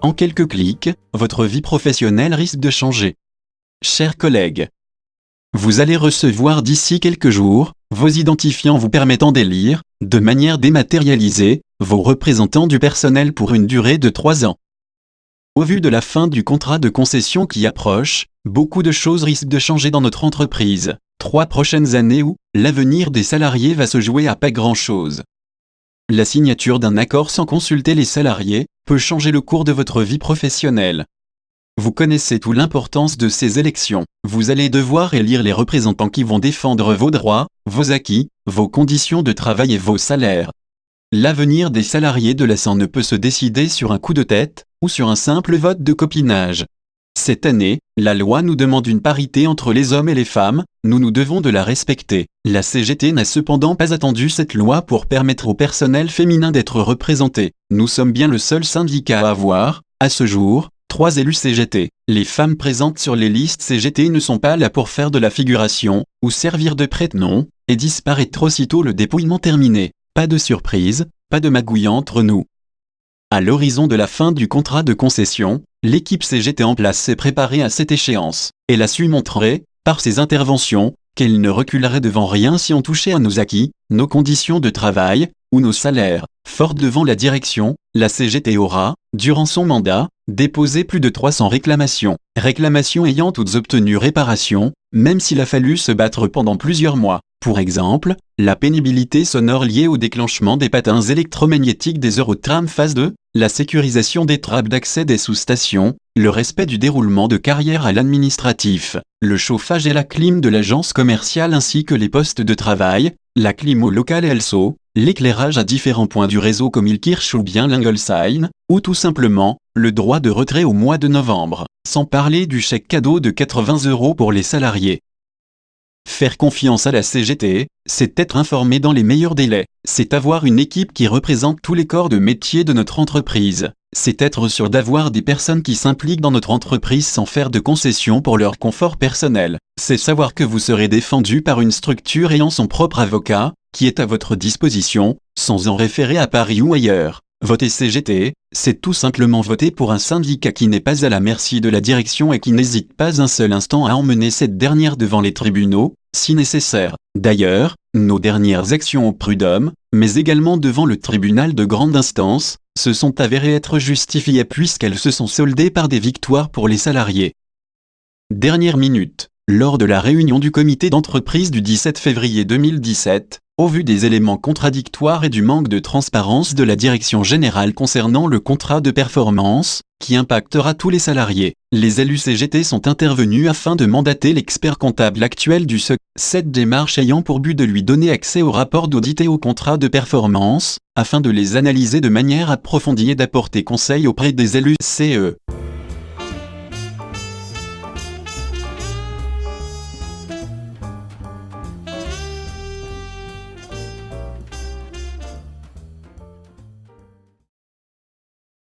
En quelques clics, votre vie professionnelle risque de changer. Chers collègues, vous allez recevoir d'ici quelques jours, vos identifiants vous permettant d'élire, de manière dématérialisée, vos représentants du personnel pour une durée de 3 ans. Au vu de la fin du contrat de concession qui approche, beaucoup de choses risquent de changer dans notre entreprise. 3 prochaines années où l'avenir des salariés va se jouer à pas grand-chose. La signature d'un accord sans consulter les salariés peut changer le cours de votre vie professionnelle. Vous connaissez toute l'importance de ces élections. Vous allez devoir élire les représentants qui vont défendre vos droits, vos acquis, vos conditions de travail et vos salaires. L'avenir des salariés de la SAN ne peut se décider sur un coup de tête ou sur un simple vote de copinage. Cette année, la loi nous demande une parité entre les hommes et les femmes, nous devons de la respecter. La CGT n'a cependant pas attendu cette loi pour permettre au personnel féminin d'être représenté. Nous sommes bien le seul syndicat à avoir, à ce jour, 3 élus CGT. Les femmes présentes sur les listes CGT ne sont pas là pour faire de la figuration, ou servir de prête-nom, et disparaître aussitôt le dépouillement terminé. Pas de surprise, pas de magouille entre nous. À l'horizon de la fin du contrat de concession, l'équipe CGT en place s'est préparée à cette échéance. Elle a su montrer, par ses interventions, qu'elle ne reculerait devant rien si on touchait à nos acquis, nos conditions de travail, ou nos salaires. Forte devant la direction, la CGT aura, durant son mandat, déposé plus de 300 réclamations. Réclamations ayant toutes obtenu réparation, même s'il a fallu se battre pendant plusieurs mois. Pour exemple, la pénibilité sonore liée au déclenchement des patins électromagnétiques des Eurotram phase 2, la sécurisation des trappes d'accès des sous-stations, le respect du déroulement de carrière à l'administratif, le chauffage et la clim de l'agence commerciale ainsi que les postes de travail, la clim au local et ELSO, l'éclairage à différents points du réseau comme Ilkirch ou bien l'Ingelsign, ou tout simplement, le droit de retrait au mois de novembre, sans parler du chèque cadeau de 80 € pour les salariés. Faire confiance à la CGT, c'est être informé dans les meilleurs délais, c'est avoir une équipe qui représente tous les corps de métier de notre entreprise, c'est être sûr d'avoir des personnes qui s'impliquent dans notre entreprise sans faire de concessions pour leur confort personnel, c'est savoir que vous serez défendu par une structure ayant son propre avocat, qui est à votre disposition, sans en référer à Paris ou ailleurs. Voter CGT, c'est tout simplement voter pour un syndicat qui n'est pas à la merci de la direction et qui n'hésite pas un seul instant à emmener cette dernière devant les tribunaux, si nécessaire. D'ailleurs, nos dernières actions au prud'homme, mais également devant le tribunal de grande instance, se sont avérées être justifiées puisqu'elles se sont soldées par des victoires pour les salariés. Dernière minute. Lors de la réunion du comité d'entreprise du 17 février 2017, au vu des éléments contradictoires et du manque de transparence de la direction générale concernant le contrat de performance, qui impactera tous les salariés, les élus CGT sont intervenus afin de mandater l'expert comptable actuel du SEC, cette démarche ayant pour but de lui donner accès aux rapports d'audit et aux contrats de performance, afin de les analyser de manière approfondie et d'apporter conseil auprès des élus CE.